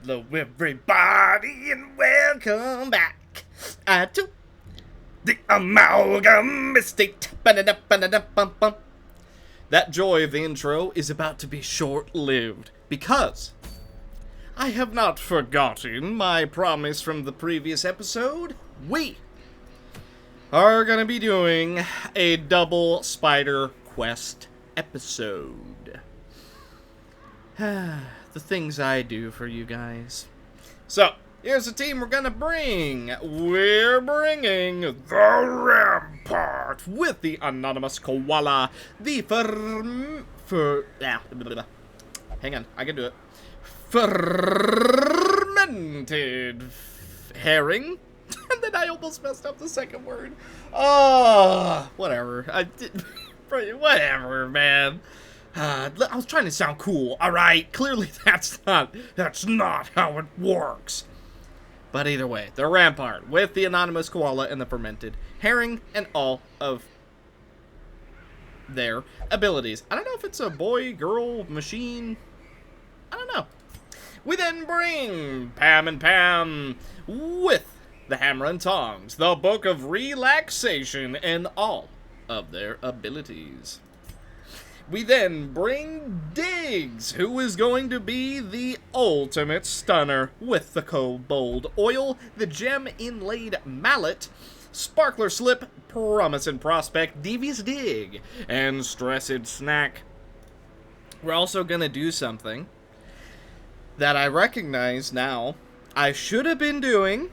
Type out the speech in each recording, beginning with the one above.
Hello, everybody, and welcome back to the Amalgam Estate. Ba-da-da-ba-da-da-bum-bum. That joy of the intro is about to be short-lived, because I have not forgotten my promise from the previous episode. We are going to be doing a double Spider Quest episode. The things I do for you guys. So, here's the team we're gonna bring. We're bringing the Rampart with the Anonymous Koala, the hang on, I can do it. Fermented herring. And then I almost messed up the second word. Oh, whatever. I did. Whatever, man. I was trying to sound cool, alright? Clearly that's not how it works. But either way, the Rampart with the Anonymous Koala and the Fermented Herring and all of their abilities. I don't know if it's a boy, girl, machine. I don't know. We then bring Pam and Pam with the Hammer and Tongs, the Book of Relaxation, and all of their abilities. We then bring Diggs, who is going to be the ultimate stunner with the Kobold Oil, the Gem Inlaid Mallet, Sparkler Slip, Promise and Prospect, Devious Dig, and Stressed Snack. We're also going to do something that I recognize now I should have been doing,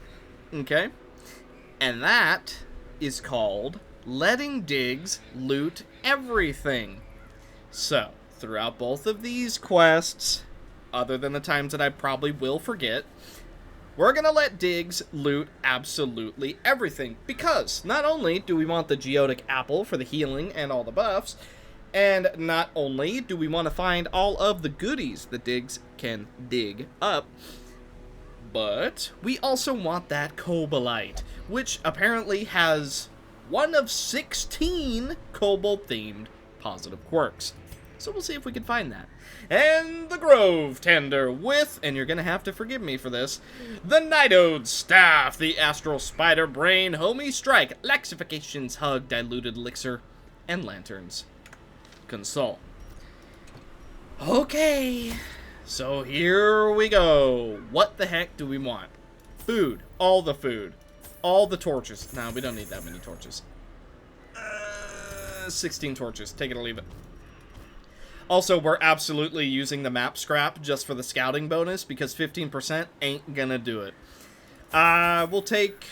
okay? And that is called letting Diggs loot everything. So, throughout both of these quests, other than the times that I probably will forget, we're going to let Diggs loot absolutely everything. Because not only do we want the Geotic Apple for the healing and all the buffs, and not only do we want to find all of the goodies that Diggs can dig up, but we also want that Kobolite, which apparently has one of 16 Kobold-themed positive quirks. So we'll see if we can find that. And the Grove Tender with, and you're going to have to forgive me for this, the Nidode Staff, the Astral Spider Brain, Homie Strike, Laxifications Hug, Diluted Elixir, and Lanterns Console. Okay, so here we go. What the heck do we want? Food. All the food. All the torches. No, we don't need that many torches. 16 torches. Take it or leave it. Also, we're absolutely using the map scrap just for the scouting bonus because 15% ain't gonna do it. We'll take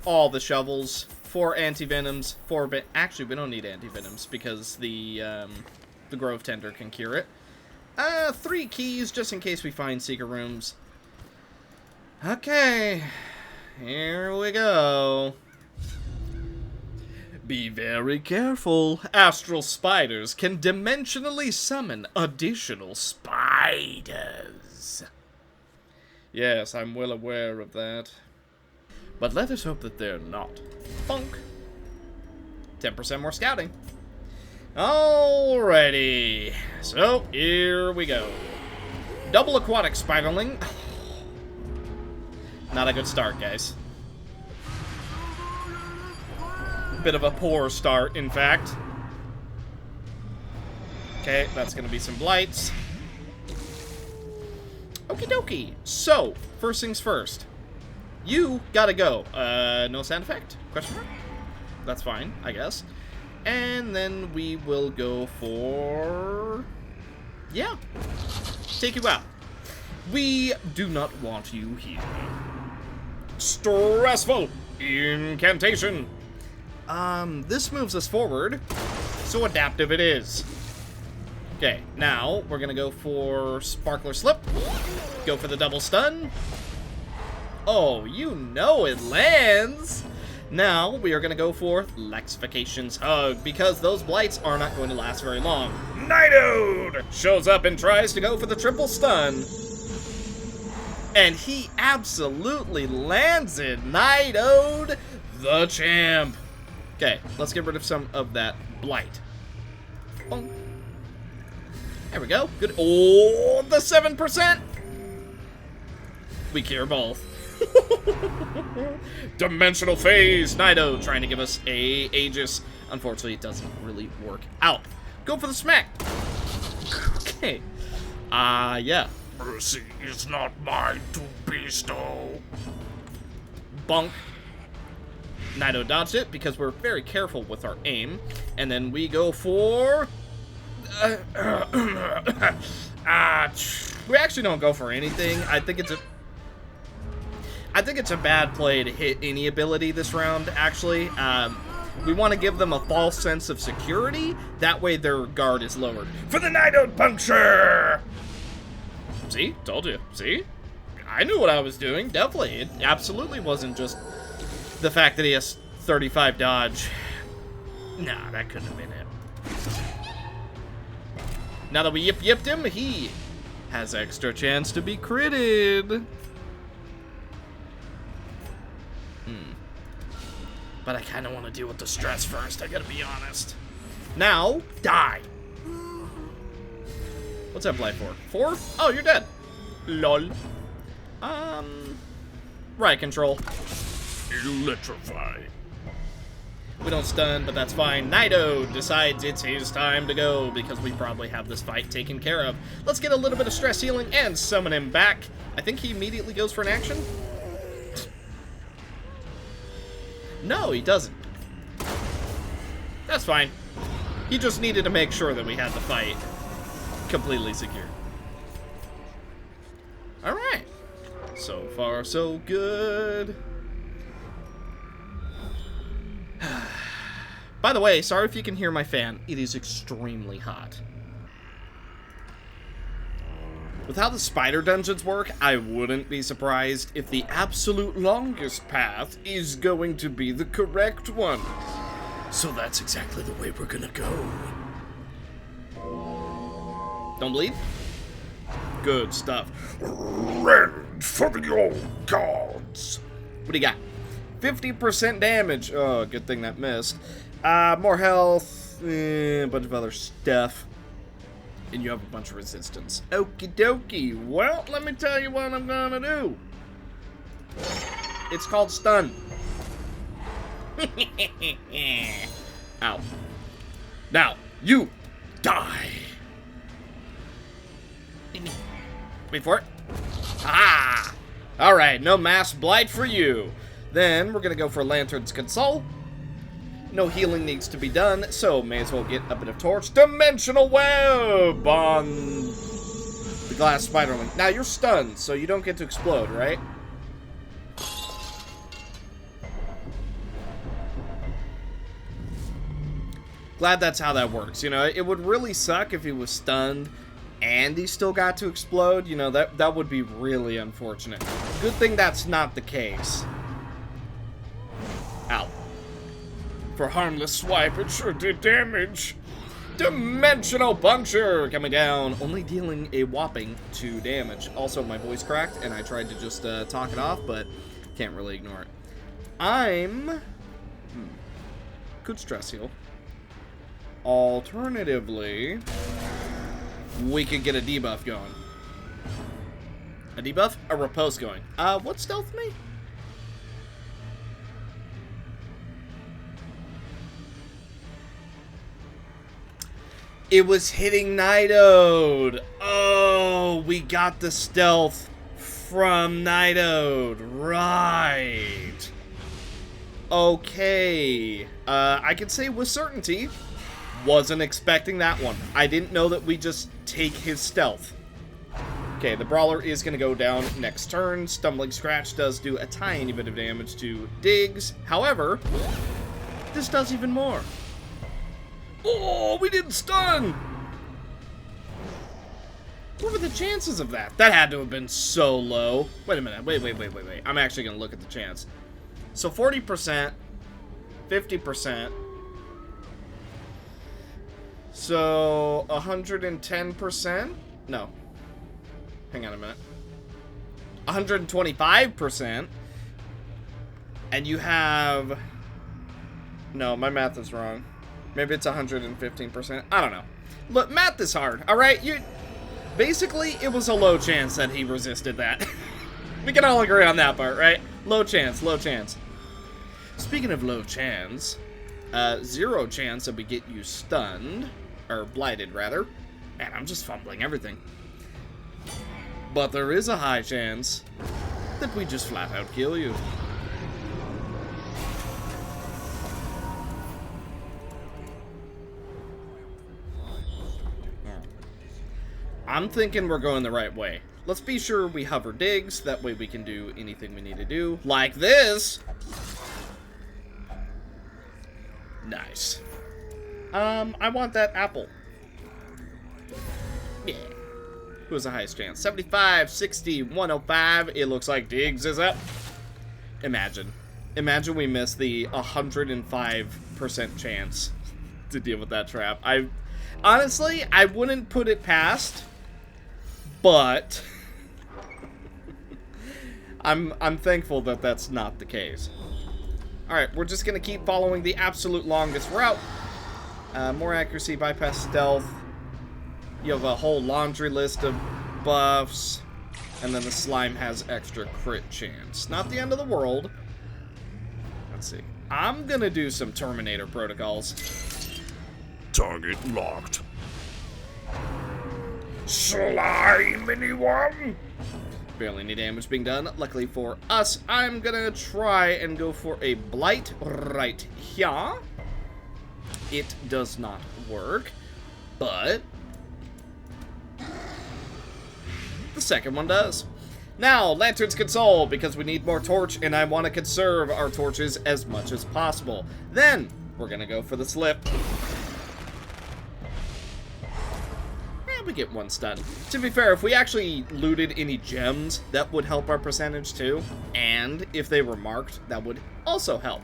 all the shovels, 4 anti-venoms, 4 actually, we don't need anti-venoms because the Grove Tender can cure it. 3 keys just in case we find secret rooms. Okay, here we go. Be very careful. Astral spiders can dimensionally summon additional spiders. Yes, I'm well aware of that. But let us hope that they're not. Funk. 10% more scouting. Alrighty. So, here we go. Double aquatic spiderling. Not a good start, guys. Bit of a poor start, in fact. Okay, that's gonna be some blights. Okie dokie. So, first things first. You gotta go. No sound effect? Question mark? That's fine, I guess. And then we will go for... yeah. Take you out. We do not want you here. Stressful incantation. This moves us forward, so adaptive it is. Okay, now we're gonna go for Sparkler Slip. Go for the double stun. Oh, you know it lands! Now we are gonna go for Laxifications Hug, because those blights are not going to last very long. Nidode shows up and tries to go for the triple stun. And he absolutely lands it. Nidode, the champ. Okay, let's get rid of some of that blight. Boom. There we go. Good. Oh, the 7%. We cure both. Dimensional phase. Nido trying to give us a Aegis. Unfortunately, it doesn't really work out. Go for the smack. Okay. Yeah. Mercy is not mine to bestow. Bonk. Nido dodged it because we're very careful with our aim. And then we go for... we actually don't go for anything. I think it's a bad play to hit any ability this round, actually. We want to give them a false sense of security. That way their guard is lowered. For the Nido puncture! See? Told you. See? I knew what I was doing. Definitely. It absolutely wasn't just the fact that he has 35 dodge. Nah, that couldn't have been it. Now that we yipped him, he has extra chance to be critted. But I kind of want to deal with the stress first, I gotta be honest. Now, die. What's that blight for? 4? Oh, you're dead. Lol. Right control. Electrify. We don't stun, but that's fine. Nido decides it's his time to go because we probably have this fight taken care of. Let's get a little bit of stress healing and summon him back. I think he immediately goes for an action. No, he doesn't. That's fine. He just needed to make sure that we had the fight completely secure. Alright. So far, so good. By the way, sorry if you can hear my fan. It is extremely hot. With how the spider dungeons work, I wouldn't be surprised if the absolute longest path is going to be the correct one. So that's exactly the way we're gonna go. Don't bleed? Good stuff. Rend for the old gods. What do you got? 50% damage. Oh, good thing that missed. More health. A bunch of other stuff. And you have a bunch of resistance. Okie dokie. Well, let me tell you what I'm gonna do. It's called stun. Ow. Now, you die. Wait for it. Ah! Alright, no mass blight for you. Then we're gonna go for Lantern's Console. No healing needs to be done, so may as well get a bit of torch. Dimensional web on the glass spiderling. Now you're stunned, so you don't get to explode, right? Glad that's how that works. You know, it would really suck if he was stunned and he still got to explode. You know, that would be really unfortunate. Good thing that's not the case. Ow. For harmless swipe, it sure did damage. Dimensional puncture coming down, only dealing a whopping 2 damage. Also, my voice cracked, and I tried to just talk it off, but can't really ignore it. I'm... Could stress heal. Alternatively, we could get a debuff going. A debuff? A riposte going. What stealth me? It was hitting Nidode. Oh, we got the stealth from Nidode. Right. Okay. I can say with certainty, wasn't expecting that one. I didn't know that we just take his stealth. Okay, the Brawler is going to go down next turn. Stumbling Scratch does do a tiny bit of damage to Diggs. However, this does even more. Oh, we didn't stun! What were the chances of that? That had to have been so low. Wait a minute. Wait. I'm actually going to look at the chance. So 40%, 50%. So 110%? No. Hang on a minute. 125%. And you have... No, my math is wrong. Maybe it's 115%. I don't know. Look, math is hard, alright? Basically, it was a low chance that he resisted that. We can all agree on that part, right? Low chance, low chance. Speaking of low chance, 0 chance that we get you stunned, or blighted rather. Man, I'm just fumbling everything. But there is a high chance that we just flat out kill you. I'm thinking we're going the right way. Let's be sure we hover digs, that way we can do anything we need to do. Like this! Nice. I want that apple. Yeah. Who has the highest chance? 75, 60, 105. It looks like digs is up. Imagine. Imagine we miss the 105% chance to deal with that trap. Honestly, I wouldn't put it past, but I'm thankful that that's not the case. Alright, we're just going to keep following the absolute longest route. More accuracy, bypass stealth. You have a whole laundry list of buffs. And then the slime has extra crit chance. Not the end of the world. Let's see. I'm going to do some Terminator protocols. Target locked. Slime, anyone? Barely any damage being done. Luckily for us, I'm gonna try and go for a blight right here. It does not work, but the second one does. Now, lanterns console, because we need more torch, and I want to conserve our torches as much as possible. Then, we're gonna go for the slip. We get 1 stun. To be fair, if we actually looted any gems, that would help our percentage too. And if they were marked, that would also help.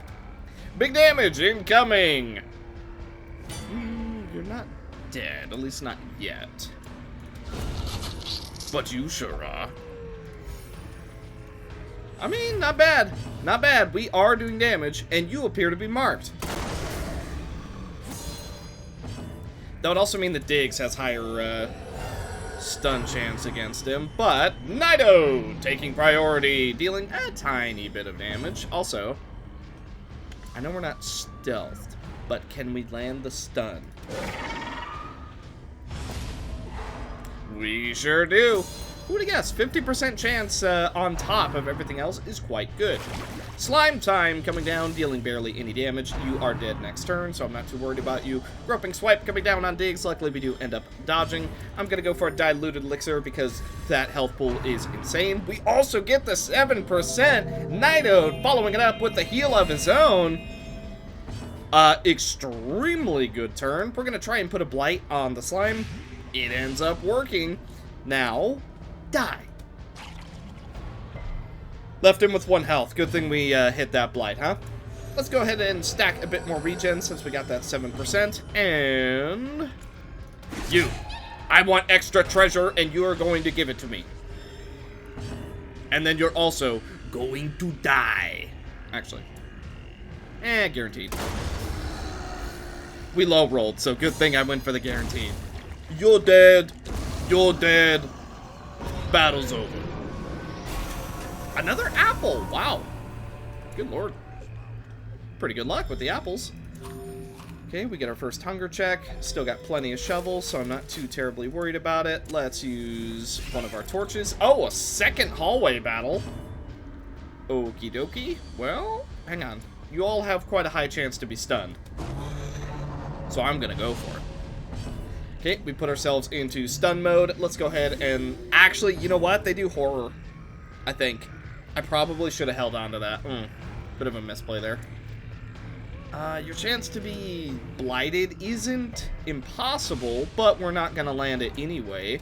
Big damage incoming! You're not dead, at least not yet. But you sure are. I mean, not bad. Not bad. We are doing damage, and you appear to be marked. That would also mean that Diggs has higher stun chance against him, but Nido taking priority, dealing a tiny bit of damage. Also, I know we're not stealthed, but can we land the stun? We sure do. Who would have guessed? 50% chance on top of everything else is quite good. Slime time coming down, dealing barely any damage. You are dead next turn, so I'm not too worried about you. Groping swipe coming down on Diggs. Luckily, we do end up dodging. I'm going to go for a diluted elixir because that health pool is insane. We also get the 7%. Nido following it up with the heal of his own. Extremely good turn. We're going to try and put a blight on the slime. It ends up working. Now, die. Left him with 1 health. Good thing we hit that blight, huh? Let's go ahead and stack a bit more regen since we got that 7%. And you. I want extra treasure, and you are going to give it to me. And then you're also going to die. Actually. Guaranteed. We low rolled, so good thing I went for the guaranteed. You're dead. You're dead. Battle's over. Another apple. Wow. Good lord. Pretty good luck with the apples. Okay, we get our first hunger check. Still got plenty of shovels, so I'm not too terribly worried about it. Let's use one of our torches. Oh, a second hallway battle. Okie dokie. Well, hang on. You all have quite a high chance to be stunned. So I'm gonna go for it. Okay, we put ourselves into stun mode. Let's go ahead and... Actually, you know what? They do horror, I think. I probably should have held on to that. Bit of a misplay there. Your chance to be blighted isn't impossible, but we're not going to land it anyway.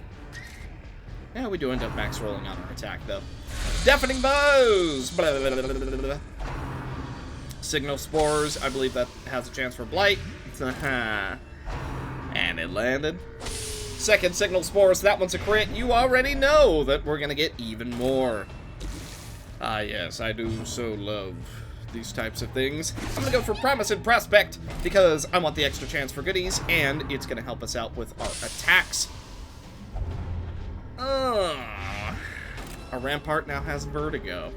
Yeah, we do end up max rolling on our attack, though. Deafening Bows! Blah, blah, blah, blah, blah, blah. Signal Spores. I believe that has a chance for blight. And it landed. Second Signal Spores. That one's a crit. You already know that we're going to get even more. Ah, yes, I do so love these types of things. I'm gonna go for Promise and Prospect because I want the extra chance for goodies, and it's gonna help us out with our attacks. Our Rampart now has vertigo.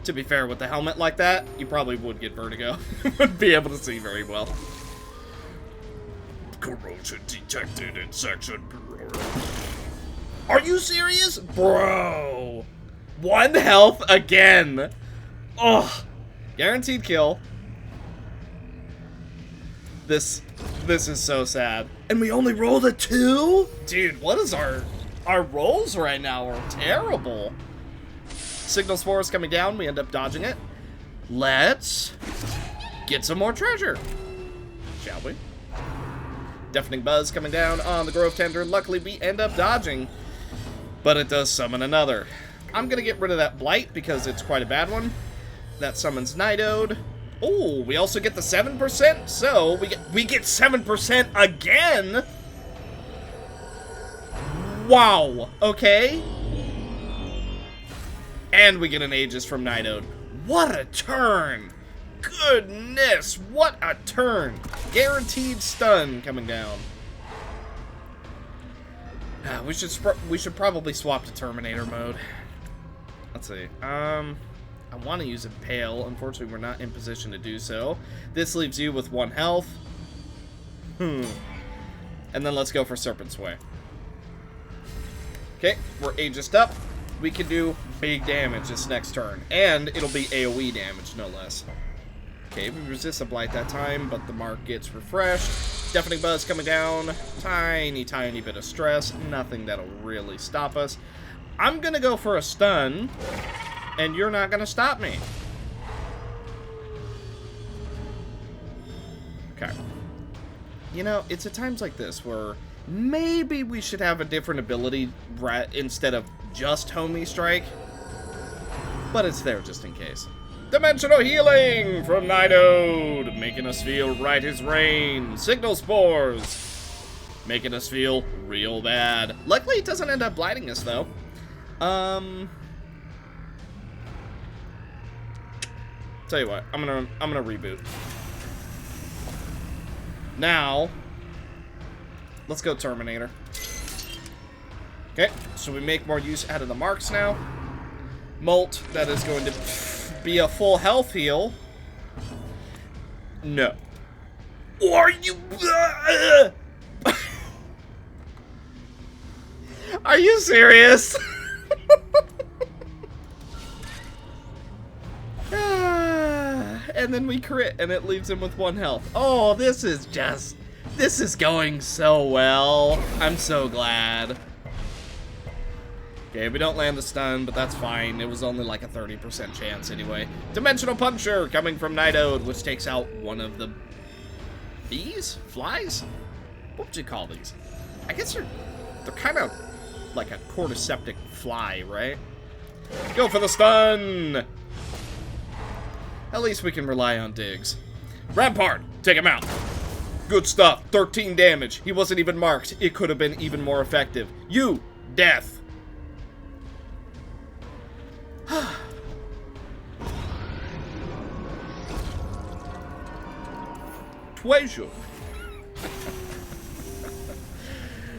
To be fair, with the helmet like that, you probably would get vertigo. Wouldn't be able to see very well. Corrosion detected in section. Are you serious? Bro! 1 health again! Ugh! Guaranteed kill. This is so sad. And we only rolled a 2? Dude, what is our rolls right now are terrible. Signal Spores coming down, we end up dodging it. Let's get some more treasure. Shall we? Deafening Buzz coming down on the Grove Tender. Luckily, we end up dodging, but it does summon another. I'm gonna get rid of that Blight because it's quite a bad one. That summons Nidode. Oh, we also get the 7%, so we get 7% again. Wow. Okay. And we get an Aegis from Nidode. What a turn! Goodness, what a turn! Guaranteed stun coming down. We should probably swap to Terminator mode. Let's see. I want to use Impale. Unfortunately, we're not in position to do so. This leaves you with 1 health. And then let's go for Serpent Sway. Okay, we're Aegis'd up. We can do big damage this next turn. And it'll be AoE damage, no less. Okay, we resist a Blight that time, but the mark gets refreshed. Deafening Buzz coming down. Tiny bit of stress. Nothing that'll really stop us. I'm gonna go for a stun, and you're not gonna stop me. Okay. You know, it's at times like this where maybe we should have a different ability instead of just Homie Strike. But it's there just in case. Dimensional Healing from Nidode, making us feel right as rain. Signal Spores, making us feel real bad. Luckily, it doesn't end up blighting us, though. Tell you what, I'm gonna reboot. Now, let's go Terminator. Okay, so we make more use out of the marks now. Molt, that is going to be a full health heal. No. Are you... Are you serious? And then we crit, and it leaves him with 1 health. Oh, this is going so well. I'm so glad. Okay, we don't land the stun, but that's fine. It was only like a 30% chance anyway. Dimensional Puncture coming from Nidode, which takes out one of the bees? Flies? What would you call these? I guess they're kind of like a cordyceptic fly, right? Go for the stun! At least we can rely on digs. Rampart, take him out. Good stuff. 13 damage. He wasn't even marked. It could have been even more effective. You, death. Treasure.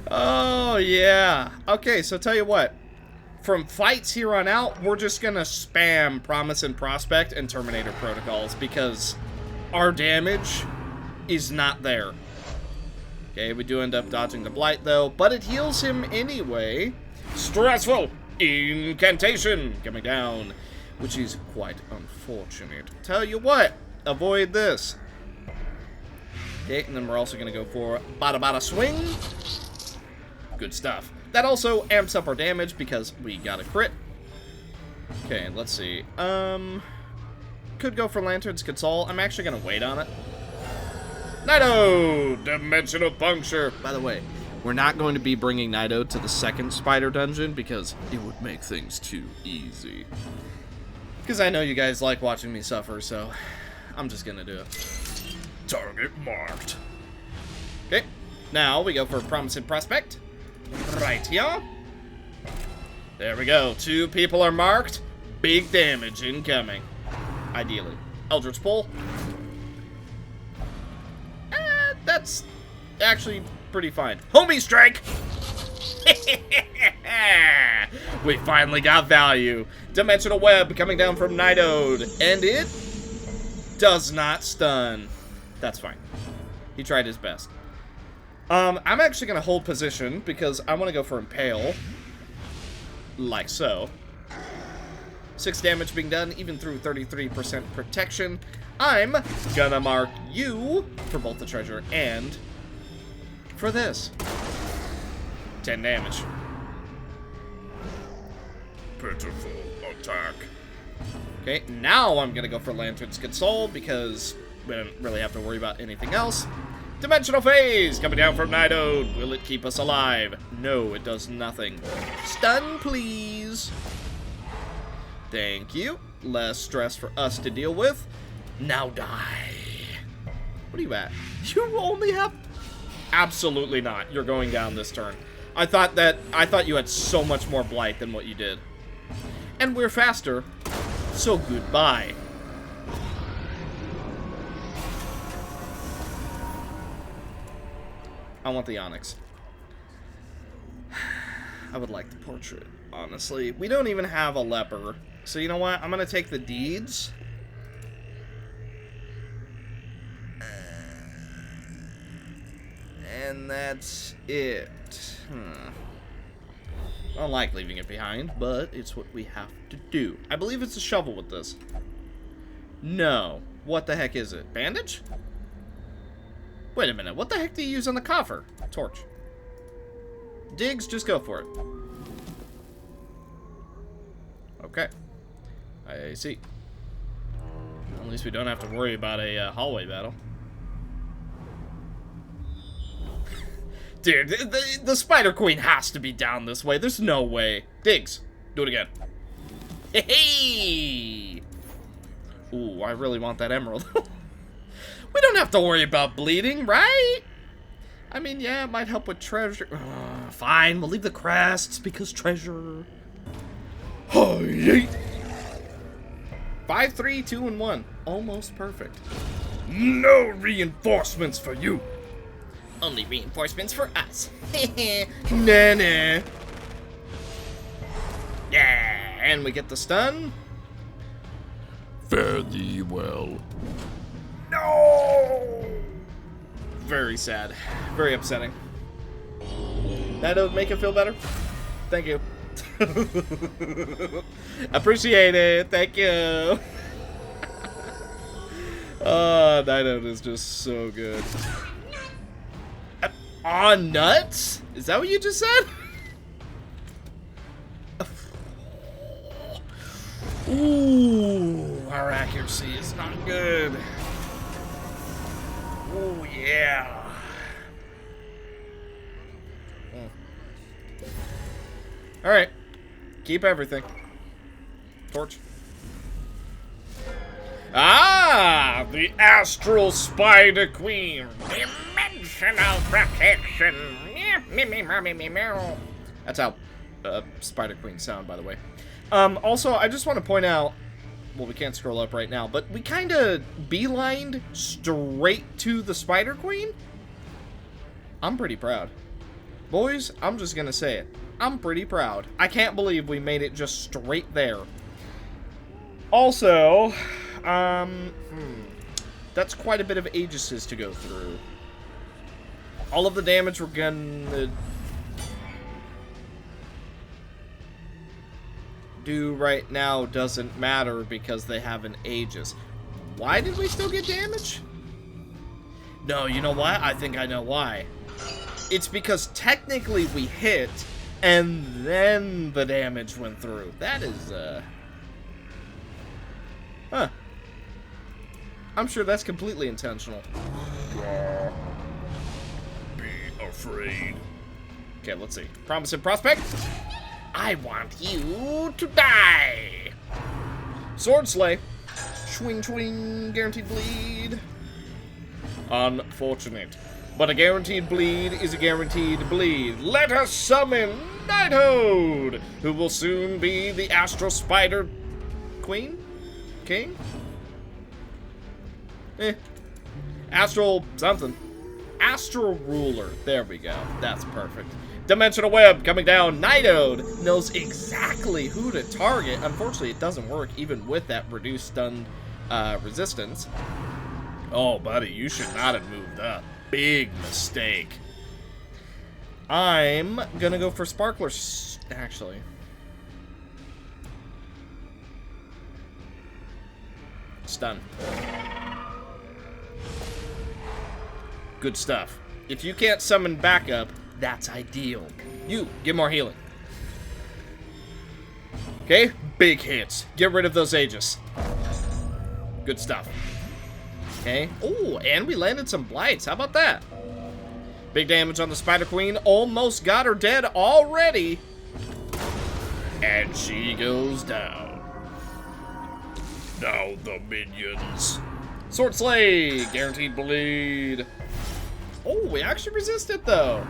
Oh, yeah. Okay, so tell you what. From fights here on out, we're just gonna spam Promise and Prospect and Terminator Protocols because our damage is not there. Okay, we do end up dodging the Blight, though, but it heals him anyway. Stressful Incantation coming down, which is quite unfortunate. Tell you what, avoid this. Okay, and then we're also going to go for Bada Bada Swing. Good stuff. That also amps up our damage because we got a crit. Okay, let's see. Could go for Lantern's Console. I'm actually going to wait on it. Nidode! Dimensional Puncture. By the way, we're not going to be bringing Nidode to the second spider dungeon because it would make things too easy. Because I know you guys like watching me suffer, so I'm just going to do it. Target marked. Okay, now we go for Promise and Prospect. Right here. There we go. 2 people are marked. Big damage incoming. Ideally. Eldritch Pull. That's actually pretty fine. Homie Strike! We finally got value. Dimensional web coming down from Nidode. And it does not stun. That's fine. He tried his best. I'm actually going to hold position because I want to go for Impale. Like so. 6 damage being done, even through 33% protection. I'm gonna mark you for both the treasure and for this. 10 damage. Pitiful attack. Okay, now I'm gonna go for Lantern's Console because we don't really have to worry about anything else. Dimensional Phase coming down from Nidode. Will it keep us alive? No, it does nothing. Stun, please. Thank you. Less stress for us to deal with. Now die. What are you at? You only have... Absolutely not. You're going down this turn. I thought you had so much more blight than what you did. And we're faster. So goodbye. I want the Onyx. I would like the portrait, honestly. We don't even have a leper. So you know what? I'm going to take the deeds. And that's it. I don't like leaving it behind, but it's what we have to do. I believe it's a shovel with this. No. What the heck is it? Bandage? Wait a minute. What the heck do you use on the coffer? Torch. Diggs, just go for it. Okay. I see. At least we don't have to worry about a hallway battle. Dude, the Spider Queen has to be down this way. There's no way. Diggs, do it again. Hey! Ooh, I really want that emerald. We don't have to worry about bleeding, right? I mean, yeah, it might help with treasure. Fine, we'll leave the crests because treasure. Oh, yeet. 5, 3, 2, and 1. Almost perfect. No reinforcements for you. Only reinforcements for us. Nah, nah. Yeah, and we get the stun. Fare thee well. No! Very sad. Very upsetting. That'll make it feel better? Thank you. Appreciate it. Thank you. Oh, Nido is just so good. Aw, nuts? Is that what you just said? Ooh, our accuracy is not good. Ooh, yeah. Alright. Keep everything. Torch. Ah! The Astral Spider Queen. Dimensional protection. That's how Spider Queen sound, by the way. Also, I just want to point out, well, we can't scroll up right now, but we kind of beelined straight to the Spider Queen. I'm pretty proud. Boys, I'm just going to say it. I'm pretty proud. I can't believe we made it just straight there. Also, that's quite a bit of Aegises to go through. All of the damage we're gonna do right now doesn't matter because they have an Aegis. Why did we still get damage? No, you know why? I think I know why. It's because technically we hit, and then the damage went through. That is, huh. I'm sure that's completely intentional. Be afraid. Okay, let's see. Promising prospect. I want you to die. Sword Slay. Swing, swing. Guaranteed bleed. Unfortunate. But a guaranteed bleed is a guaranteed bleed. Let us summon Nighthold, who will soon be the Astral Spider Queen? King? Astral something. Astral Ruler. There we go. That's perfect. Dimensional web coming down. Nidode knows exactly who to target. Unfortunately, it doesn't work even with that reduced stun resistance. Oh, buddy, you should not have moved up. Big mistake. I'm gonna go for Sparkler, actually. Stun. Good stuff. If you can't summon backup, that's ideal. You, get more healing. Okay, big hits. Get rid of those Aegis. Good stuff. Okay. Oh, and we landed some blights. How about that? Big damage on the Spider Queen. Almost got her dead already. And she goes down. Now the minions. Sword Slay. Guaranteed bleed. Oh, we actually resisted, though.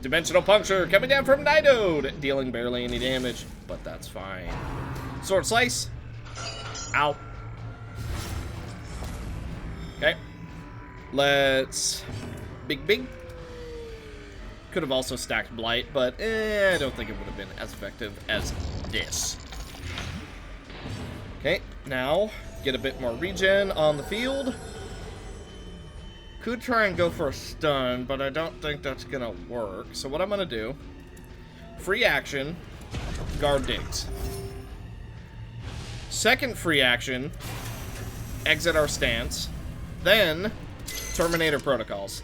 Dimensional Puncture coming down from Nidode. Dealing barely any damage, but that's fine. Sword Slice. Ow. Okay. Let's... Big. Could have also stacked Blight, but I don't think it would have been as effective as this. Okay, now get a bit more regen on the field. Could try and go for a stun, but I don't think that's gonna work. So what I'm gonna do, free action, guard digs. Second free action, exit our stance, then Terminator protocols.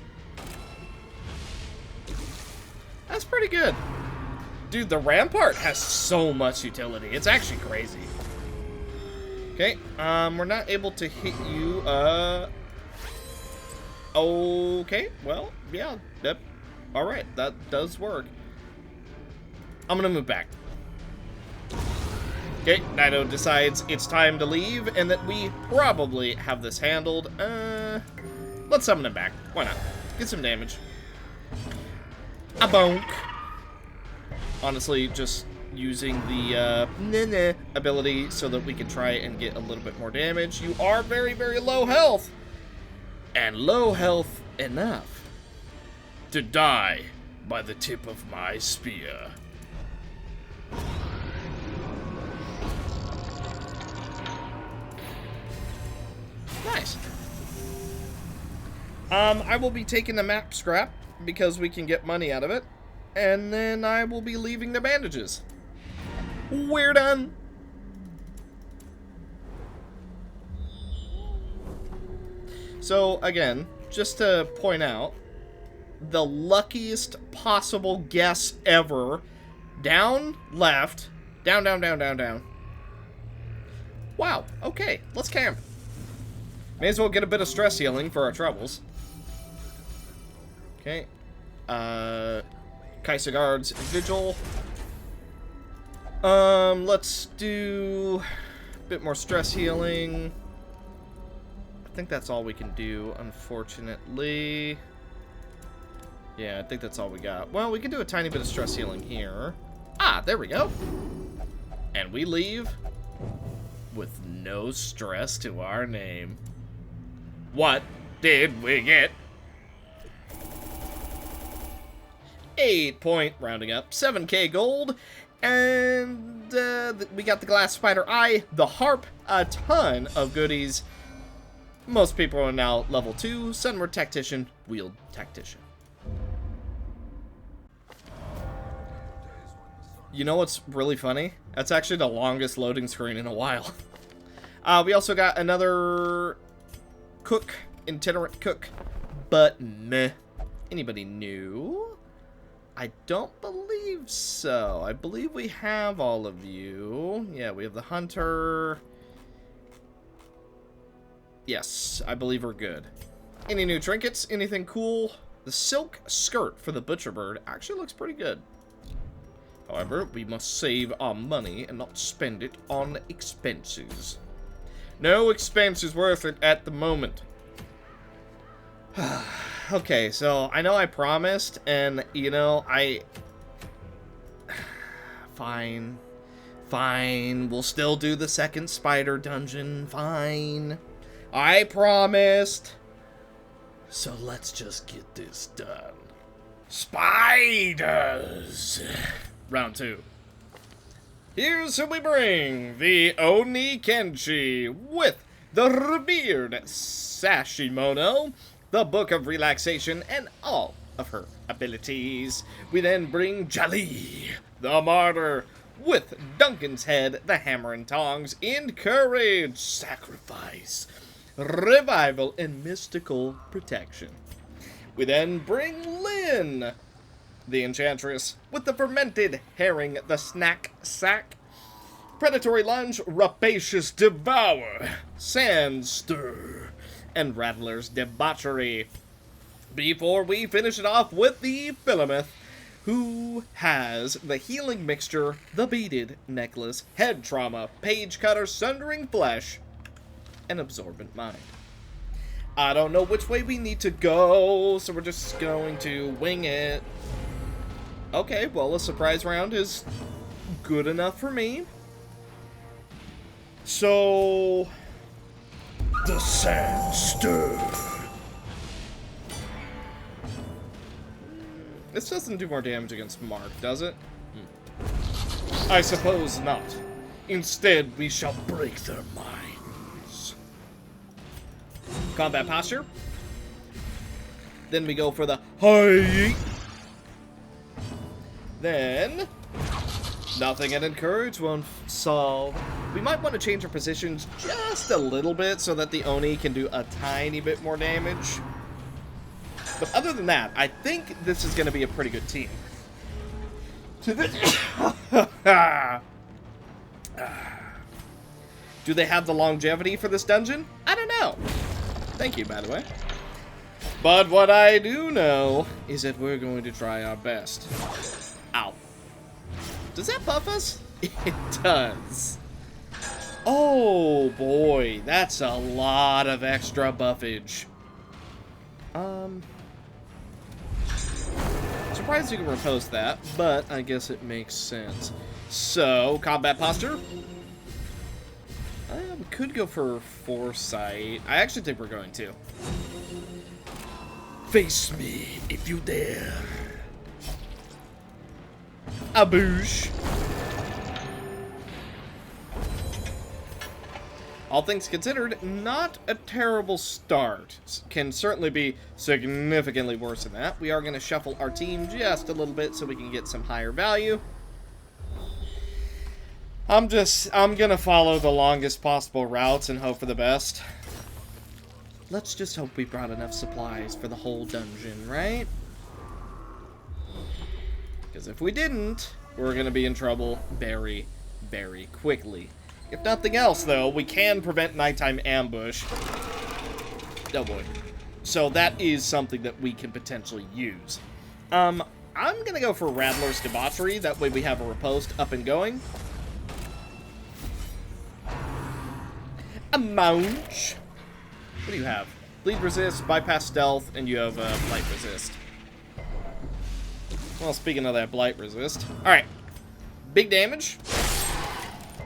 That's pretty good. Dude, the Rampart has so much utility. It's actually crazy. Okay, we're not able to hit you, okay, well, yeah, yep. Alright, that does work. I'm gonna move back. Okay, Nidode decides it's time to leave, and that we probably have this handled. Let's summon him back. Why not? Get some damage. A bonk. Honestly, just using the ability so that we can try and get a little bit more damage. You are very, very low health. And low health enough to die by the tip of my spear. Nice. I will be taking the map scrap because we can get money out of it. And then I will be leaving the bandages. We're done. So, again, just to point out, the luckiest possible guess ever. Down, left, down, down, down, down, down. Wow, okay, let's camp. May as well get a bit of stress healing for our troubles. Okay. Kaisa Guards Vigil. Let's do a bit more stress healing. I think that's all we can do, unfortunately. Yeah, I think that's all we got. Well, we can do a tiny bit of stress healing here. Ah, there we go. And we leave with no stress to our name. What did we get? 8 rounding up, 7k gold, and we got the glass spider eye, the harp, a ton of goodies. Most people are now level 2, Sunward Tactician, Wield Tactician. You know what's really funny? That's actually the longest loading screen in a while. We also got another cook, itinerant cook, but meh. Anybody new? I don't believe so. I believe we have all of you. Yeah, we have the hunter. Yes, I believe we're good. Any new trinkets? Anything cool? The silk skirt for the butcher bird actually looks pretty good. However, we must save our money and not spend it on expenses. No expense is worth it at the moment. Okay, so I know I promised, and, you know, Fine. Fine. We'll still do the second spider dungeon. Fine. I promised. So let's just get this done. Spiders. Round 2. Here's who we bring. The Oni Kenshi with the revered Sashimono, the Book of Relaxation, and all of her abilities. We then bring Jali, the Martyr, with Duncan's Head, the Hammer and Tongs, Encourage, Sacrifice, Revival, and Mystical Protection. We then bring Lynn, the Enchantress, with the Fermented Herring, the Snack Sack, Predatory Lunge, Rapacious Devour, Sand Stir, and Rattler's Debauchery. Before we finish it off with the Philomath, who has the Healing Mixture, the Beaded Necklace, Head Trauma, Page Cutter, Sundering Flesh, and Absorbent Mind. I don't know which way we need to go, so we're just going to wing it. Okay, well, a surprise round is good enough for me. So, The Sand Stir. this doesn't do more damage against Mark, does it? I suppose not. Instead, we shall break their minds. Combat posture. Then we go for the hi. Then, nothing and Encourage won't solve. We might want to change our positions just a little bit so that the Oni can do a tiny bit more damage. But other than that, I think this is going to be a pretty good team. Do they have the longevity for this dungeon? I don't know. Thank you, by the way. But what I do know is that we're going to try our best. Ow. Does that buff us? It does. Oh boy, that's a lot of extra buffage. Surprised you can repost that, but I guess it makes sense. So, combat posture. We could go for Foresight. I actually think we're going to. Face me if you dare. Aboosh. All things considered, not a terrible start. Can certainly be significantly worse than that. We are going to shuffle our team just a little bit so we can get some higher value. I'm going to follow the longest possible routes and hope for the best. Let's just hope we brought enough supplies for the whole dungeon, right? Because if we didn't, we're going to be in trouble very, very quickly. If nothing else, though, we can prevent nighttime ambush. Oh boy. So that is something that we can potentially use. I'm going to go for Rattler's Debauchery. That way we have a riposte up and going. A Mounch. What do you have? Bleed Resist, Bypass Stealth, and you have Blight Resist. Well, speaking of that Blight Resist. Alright. Big damage.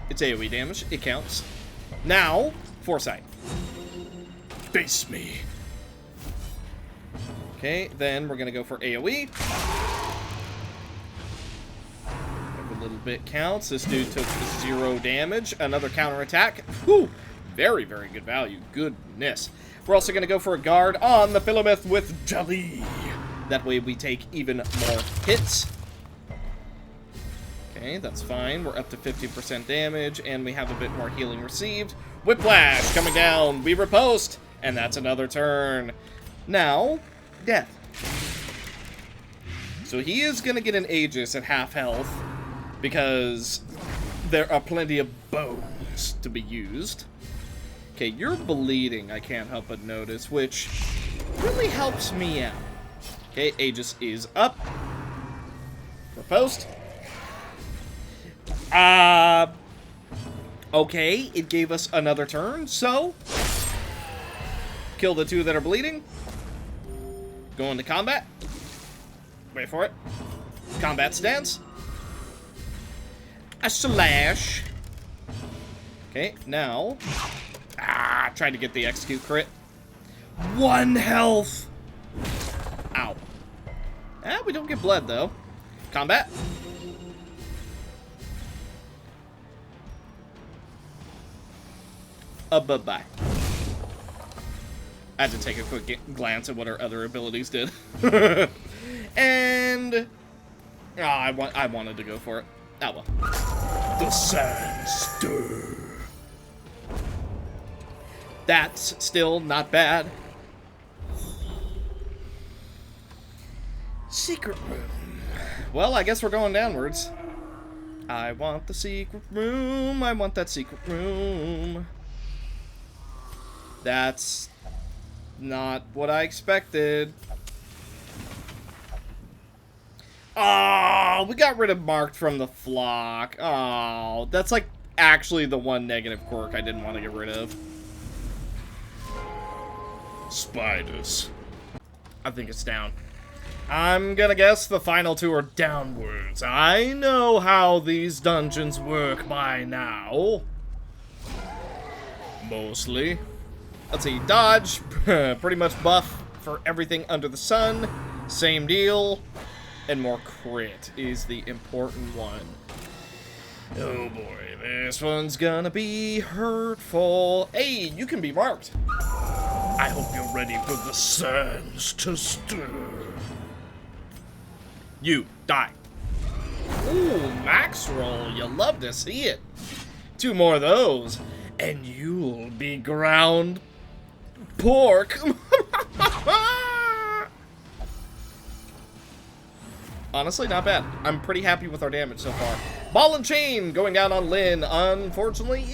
It's AoE damage. It counts. Now, Foresight. Face me. Okay, then we're going to go for AoE. Every little bit counts. This dude took 0 damage. Another counterattack. Whew. Very, very good value. Goodness. We're also going to go for a guard on the Philomath with Jali. That way we take even more hits. Okay, that's fine. We're up to 50% damage, and we have a bit more healing received. Whiplash coming down. We riposte, and that's another turn. Now, Death. So he is going to get an Aegis at half health, because there are plenty of bones to be used. Okay, you're bleeding, I can't help but notice, which really helps me out. Okay, Aegis is up. Riposte. Okay, it gave us another turn, so kill the 2 that are bleeding. Go into combat. Wait for it. Combat stance. A slash. Okay, now. Tried to get the execute crit. 1 health. Ow. We don't get blood, though. Combat. Bye-bye. I had to take a quick glance at what our other abilities did. And... Oh, I wanted to go for it. Oh, well. The sands stir. That's still not bad. Secret room. Well, I guess we're going downwards. I want the secret room. I want that secret room. That's not what I expected. Oh, we got rid of Marked from the flock. Oh, that's like actually the one negative quirk I didn't want to get rid of. Spiders. I think it's down. I'm gonna guess the final two are downwards. I know how these dungeons work by now. Mostly. Let's see, dodge, pretty much buff for everything under the sun. Same deal. And more crit is the important one. Oh boy, this one's gonna be hurtful. Hey, you can be marked. I hope you're ready for the sands to stir. You, die. Ooh, max roll, you love to see it. 2 more of those, and you'll be ground pork. Honestly, not bad. I'm pretty happy with our damage so far. Ball and chain going down on Lynn. Unfortunately,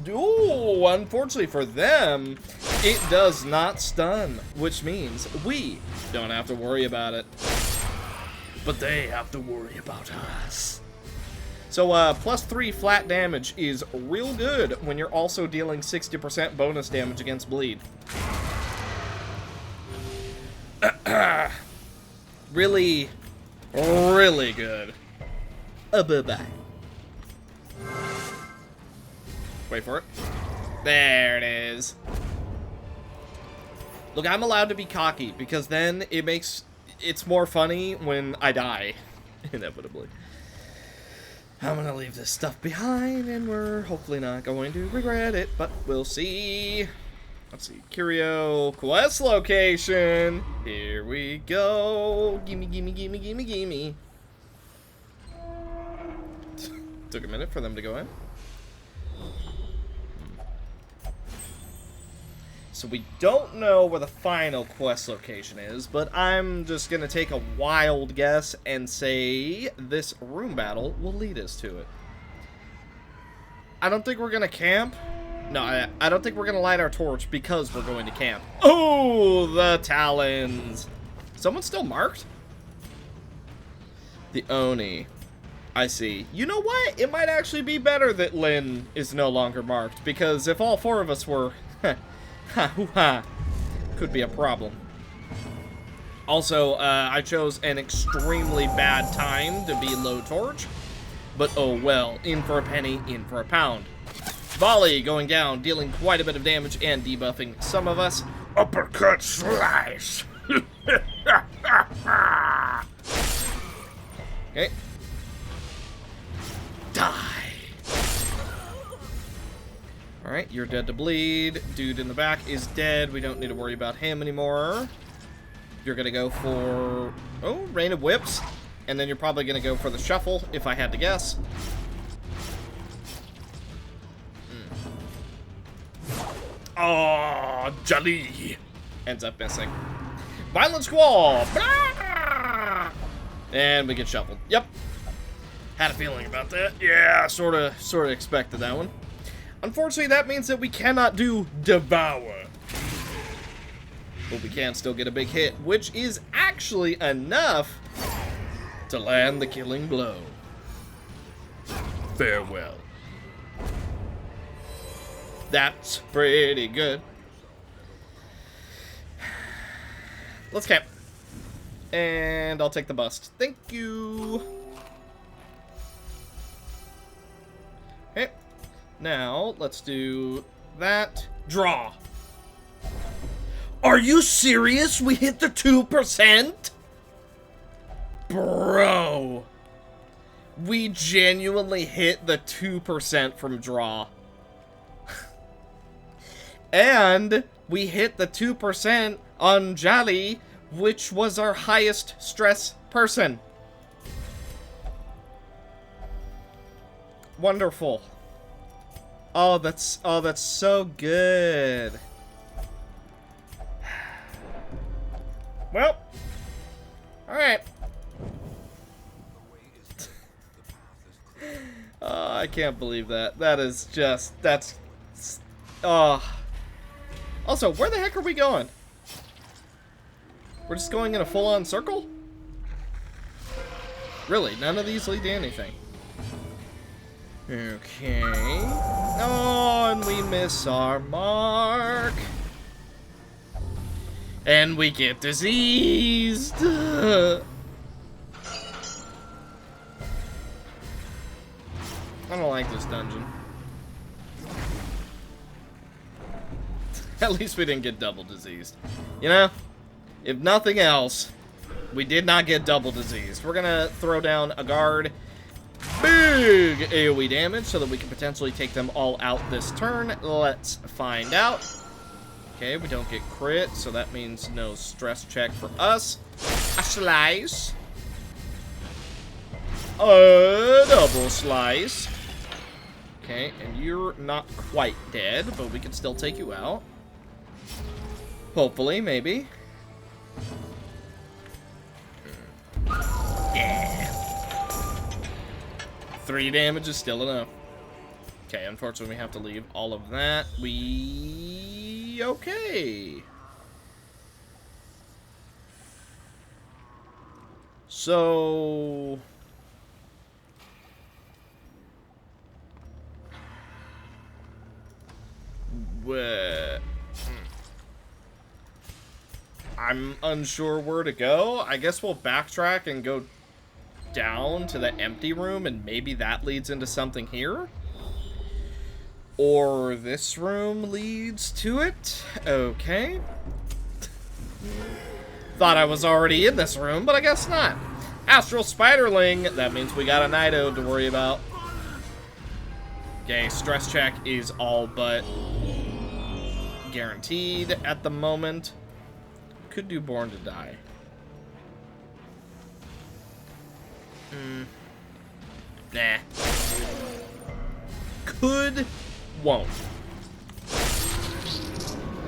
unfortunately for them, it does not stun, which means we don't have to worry about it. But they have to worry about us. So, +3 flat damage is real good when you're also dealing 60% bonus damage against bleed. Really, really good. Bye-bye. Wait for it. There it is. Look, I'm allowed to be cocky, because then it's more funny when I die. Inevitably. I'm gonna leave this stuff behind, and we're hopefully not going to regret it, but we'll see. Let's see, Curio quest location. Here we go. Gimme, gimme, gimme, gimme, gimme. Took a minute for them to go in. So we don't know where the final quest location is, but I'm just gonna take a wild guess and say this room battle will lead us to it. I don't think we're gonna camp. No, I don't think we're gonna light our torch because we're going to camp. Oh, the talons. Someone's still marked? The Oni. I see. You know what? It might actually be better that Lynn is no longer marked, because if all 4 of us were... could be a problem. Also, I chose an extremely bad time to be low torch, but oh well, in for a penny, in for a pound. Volley going down, dealing quite a bit of damage and debuffing some of us. Uppercut slice. Okay. Die. Alright, you're dead to bleed. Dude in the back is dead. We don't need to worry about him anymore. You're gonna go for... oh, Rain of Whips. And then you're probably gonna go for the Shuffle, if I had to guess. Ah, Jolly. Ends up missing. Violent Squall! Blah! And we get shuffled. Yep. Had a feeling about that. Yeah, sorta expected that one. Unfortunately, that means that we cannot do Devour. But we can still get a big hit, which is actually enough to land the killing blow. Farewell. That's pretty good. Let's camp. And I'll take the bust. Thank you. Okay. Now, let's do that. Draw. Are you serious? We hit the 2%? We genuinely hit the 2% from draw. And we hit the 2% on Jolly, which was our highest stress person. Wonderful. Oh, that's so good. Well, all right. Oh, I can't believe that. That is just, that's, oh. Also, where the heck are we going? We're just going in a full-on circle? Really, none of these lead to anything. Okay. Oh, and we miss our mark. And we get diseased. I don't like this dungeon. At least we didn't get double diseased. You know? If nothing else, we did not get double diseased. We're gonna throw down a guard. Big AoE damage so that we can potentially take them all out this turn. Let's find out. Okay, we don't get crit, so that means no stress check for us. A slice. A double slice. Okay, and you're not quite dead, but we can still take you out. Hopefully, maybe. Yeah. 3 damage is still enough. Okay, unfortunately we have to leave all of that. Okay. So... I'm unsure where to go. I guess we'll backtrack and go down to the empty room, and maybe that leads into something here. Or this room leads to it. Okay. Thought I was already in this room, but I guess not. Astral Spiderling. That means we got a Nitode to worry about. Okay, stress check is all but guaranteed at the moment. Could do Born to Die. Nah. Could, won't.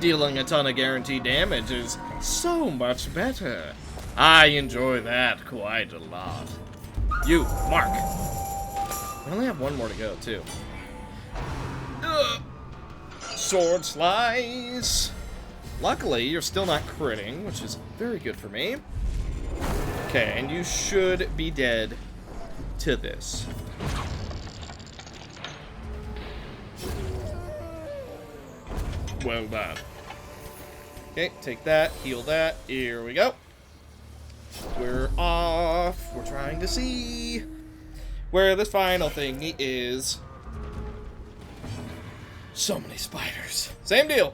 Dealing a ton of guaranteed damage is so much better. I enjoy that quite a lot. You, Mark. I only have one more to go, too. Sword Slice. Luckily, you're still not critting, which is very good for me. Okay, and you should be dead to this. Well done. Okay, take that, heal that. Here we go. We're off. We're trying to see where this final thing is. So many spiders. Same deal.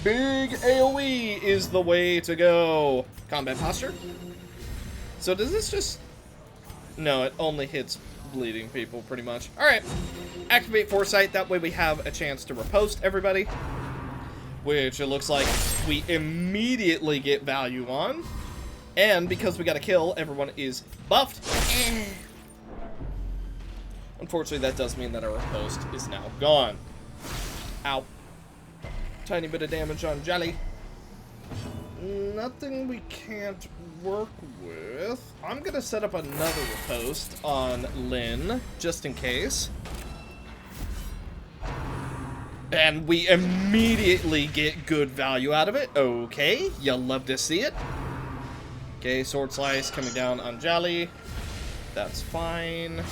Big AoE is the way to go. Combat posture. So does this just... No, it only hits bleeding people, pretty much. Alright. Activate Foresight. That way we have a chance to riposte everybody. Which it looks like we immediately get value on. And because we got a kill, everyone is buffed. Unfortunately, that does mean that our riposte is now gone. Ow. Tiny bit of damage on Jelly. Nothing we can't work with. I'm gonna set up another riposte on Lynn, just in case. And we immediately get good value out of it. Okay, you'll love to see it. Okay, Sword Slice coming down on Jelly. That's fine.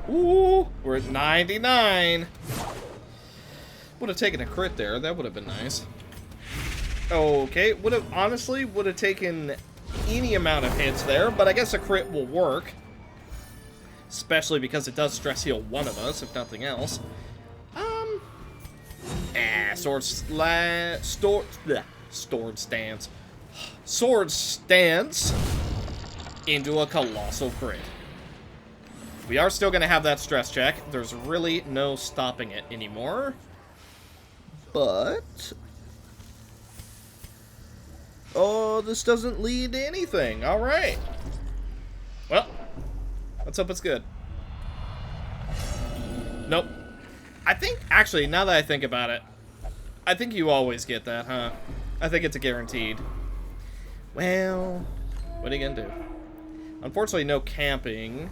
Ooh, we're at 99. Would have taken a crit there. That would have been nice. Okay, honestly would have taken any amount of hits there, but I guess a crit will work. Especially because it does stress heal one of us, if nothing else. Sword stance. Sword stance. into a colossal crit. We are still going to have that stress check. There's really no stopping it anymore. But... oh, this doesn't lead to anything. Alright. Well, let's hope it's good. Nope. I think, actually, now that I think about it, I think you always get that, huh? I think it's a guaranteed. Well, what are you gonna do? Unfortunately, no camping.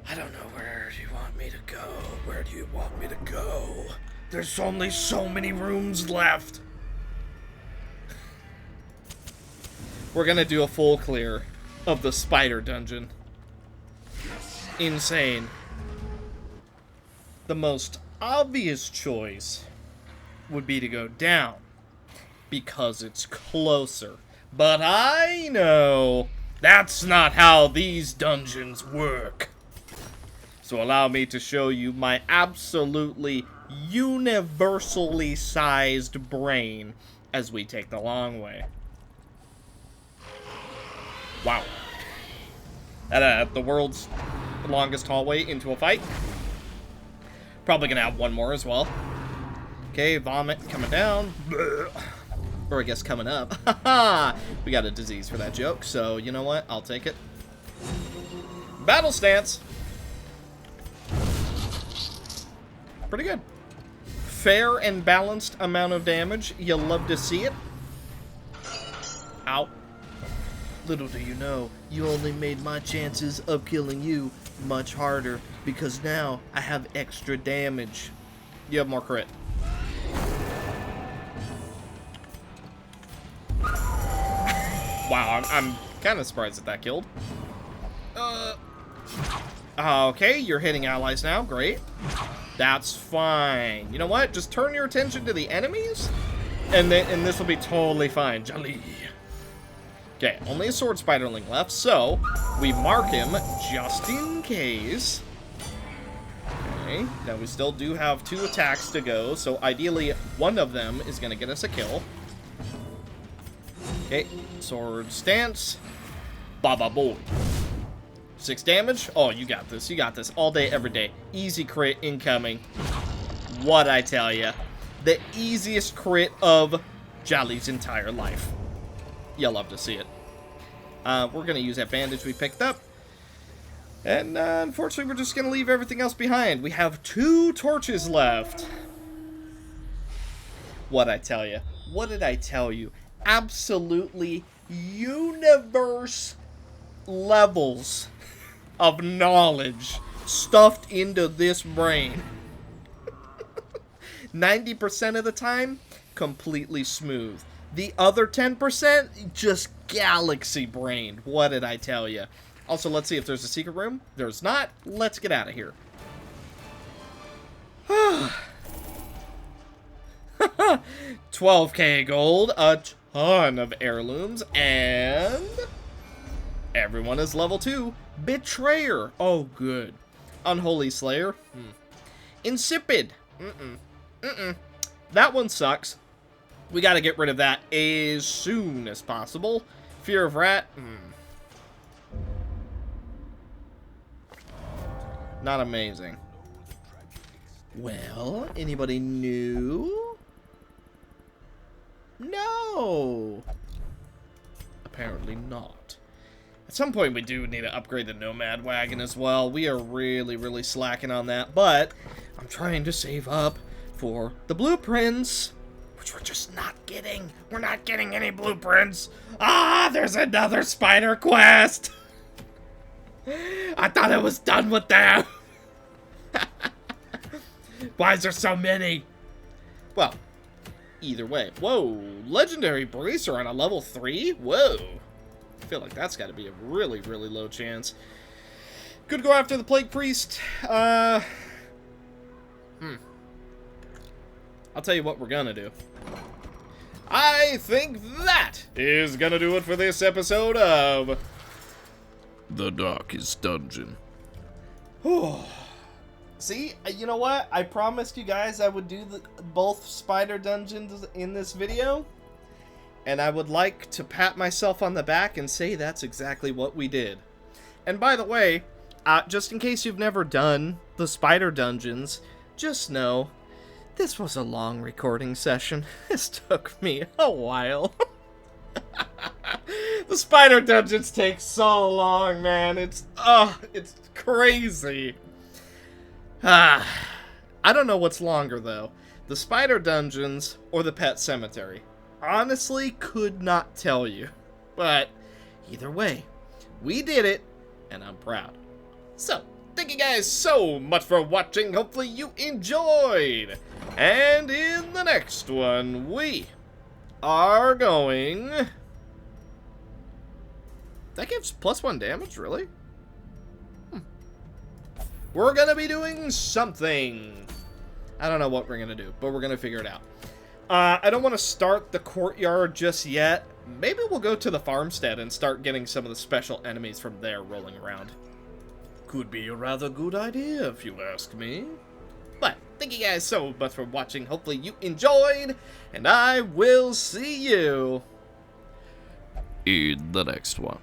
I don't know, where do you want me to go? Where do you want me to go? There's only so many rooms left. We're gonna do a full clear of the spider dungeon. Insane. The most obvious choice would be to go down, because it's closer. But I know that's not how these dungeons work. So allow me to show you my absolutely universally sized brain as we take the long way. Wow. The world's longest hallway into a fight. Probably gonna have one more as well. Okay, vomit coming down. Or I guess coming up. We got a disease for that joke, so you know what? I'll take it. Battle stance. Pretty good. Fair and balanced amount of damage. You'll love to see it. Ow. Little do you know, you only made my chances of killing you much harder, because now I have extra damage. You have more crit. Wow, I'm kind of surprised that that killed. Okay, you're hitting allies now. Great. That's fine. You know what? Just turn your attention to the enemies, and this will be totally fine. Jolly. Okay, only a sword spiderling left, so we mark him just in case. Okay, now we still do have 2 attacks to go, so ideally one of them is going to get us a kill. Okay, sword stance. Baba boy. 6 damage. Oh, you got this. You got this all day, every day. Easy crit incoming. What I tell ya. The easiest crit of Jolly's entire life. You'll love to see it. We're going to use that bandage we picked up. And unfortunately, we're just going to leave everything else behind. We have 2 torches left. What I tell you. What did I tell you? Absolutely universe levels of knowledge stuffed into this brain. 90% of the time, completely smooth. The other 10%, just galaxy brained. What did I tell you? Also, let's see if there's a secret room. There's not. Let's get out of here. 12k gold, a ton of heirlooms, and everyone is level 2. Betrayer. Oh, good. Unholy Slayer. Insipid. That one sucks. We gotta get rid of that as soon as possible. Fear of Rat. Not amazing. Well, anybody new? No. Apparently not. At some point, we do need to upgrade the Nomad Wagon as well. We are really, really slacking on that, but I'm trying to save up for the blueprints, which we're just not getting. We're not getting any blueprints. Ah, there's another spider quest. I thought I was done with them. Why is there so many? Well, either way. Whoa, legendary bracer on a level 3? Whoa. I feel like that's got to be a really, really low chance. Could go after the Plague Priest. I'll tell you what we're gonna do. I think that is gonna do it for this episode of The Darkest Dungeon. See, you know what? I promised you guys I would do both spider dungeons in this video. And I would like to pat myself on the back and say that's exactly what we did. And by the way, just in case you've never done the spider dungeons, just know this was a long recording session. This took me a while. The spider dungeons take so long, man. It's crazy. I don't know what's longer though, the spider dungeons or the pet cemetery. Honestly, could not tell you. But either way, we did it, and I'm proud. So, thank you guys so much for watching. Hopefully you enjoyed. And in the next one, we are going... That gives +1 damage, really? We're gonna be doing something. I don't know what we're gonna do, but we're gonna figure it out. I don't want to start the courtyard just yet. Maybe we'll go to the farmstead and start getting some of the special enemies from there rolling around. Could be a rather good idea, if you ask me. But, thank you guys so much for watching. Hopefully you enjoyed, and I will see you in the next one.